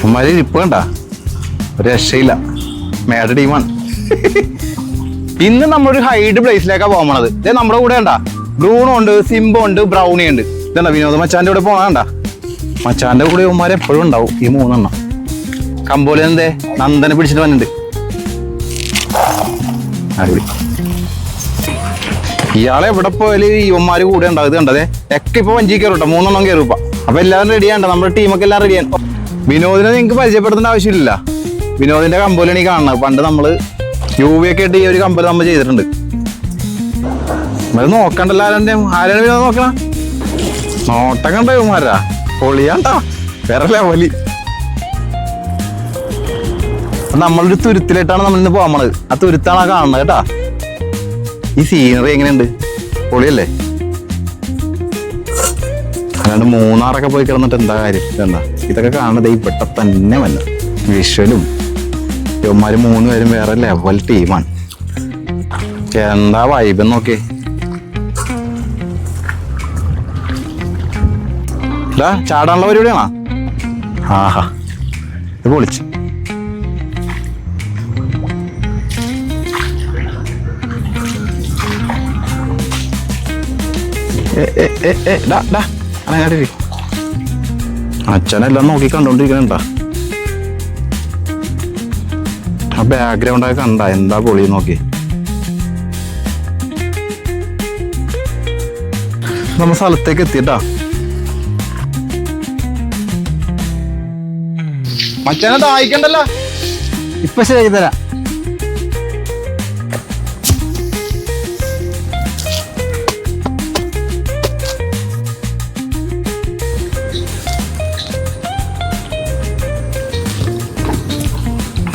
ഉമ്മാര് ഇരിപ്പ് കണ്ട ഒരു രക്ഷയില്ല. മേഡ ടീമാണ്. ഇന്ന് നമ്മളൊരു ഹൈഡ് പ്ലേസിലേക്കാണ് പോകണത്. ഇതേ നമ്മുടെ കൂടെ കണ്ട ബ്രൂണോ ഉണ്ട്, സിംബോ ഉണ്ട്, ബ്രൗണി ഉണ്ട്. ഇതണ്ട വിനോദ മച്ചാന്റെ കൂടെ പോകണ്ട. മച്ചാന്റെ കൂടെ ഉമ്മാര് എപ്പോഴും ഉണ്ടാവും ഈ മൂന്നെണ്ണം. കമ്പോലി എന്തേ നന്ദനെ പിടിച്ചിട്ട് വന്നിട്ടുണ്ട്. അടിപൊളി. ഇയാളെ എവിടെ പോയാലും ഇവന്മാര് കൂടെ ഉണ്ടാവും. ഇത് കണ്ടതേ ഒക്കെ ഇപ്പൊ വഞ്ചി കയറും. മൂന്നെണ്ണം കയറും ഇപ്പൊ. അപ്പൊ എല്ലാവരും റെഡിയാണ്ട. നമ്മുടെ ടീമൊക്കെ എല്ലാം റെഡിയാണ്. വിനോദിനെ നിങ്ങൾക്ക് പരിചയപ്പെടുത്തേണ്ട ആവശ്യമില്ല. വിനോദിന്റെ കമ്പോലാണ് ഈ കാണുന്നത്. പണ്ട് നമ്മള് യുവി ഒക്കെ ആയിട്ട് ഈ ഒരു കമ്പല് നമ്മൾ ചെയ്തിട്ടുണ്ട്. നമ്മൾ നോക്കണ്ടല്ലോ ആരാണ് വിനോദം നോക്കണ. നോട്ടം കണ്ട ഇവന്മാരാ പൊളിയാണ്ടാ വേറെ ലെവലി. നമ്മളൊരു തുരുത്തിലായിട്ടാണ് നമ്മളിന്ന് പോകണത്. ആ തുരുത്താണ് ആ കാണുന്നത് കേട്ടാ. ഈ സീനറി എങ്ങനെയുണ്ട്? പൊളിയല്ലേ? അല്ലാണ്ട് മൂന്നാറൊക്കെ പോയി കിടന്നിട്ട് എന്താ കാര്യം? എന്താ ഇതൊക്കെ കാണുന്നത് ഇവിടെ തന്നെ വല്ല വിഷ്വലും. ഇവന്മാര് മൂന്നുപേരും വേറെ ലെവൽ ടീമാണ്. എന്താ വൈബ് നോക്കി. ചാടാനുള്ള പരിപാടിയാണോ? ആഹാ ഇത് പൊളിച്ച്. അച്ഛനെല്ലാം നോക്കി കണ്ടോണ്ടിരിക്കണ. ആ ബാക്ക്ഗ്രൗണ്ട് ഒക്കെ കണ്ട എന്താ പൊളി നോക്കി. നമ്മ സ്ഥലത്തേക്ക് എത്തിട്ടാ. മച്ചാനെ ദാഹിക്കണ്ടല്ലോ. ഇപ്പൊ ശരിയാക്കി തരാം.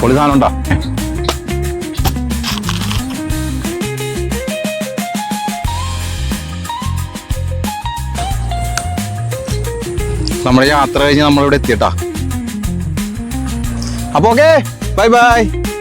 പൊളി സാധനം ഉണ്ടോ? നമ്മുടെ യാത്ര കഴിഞ്ഞ് നമ്മളിവിടെ എത്തിയട്ടാ. അപ്പൊ ഓക്കെ ബൈ ബൈ.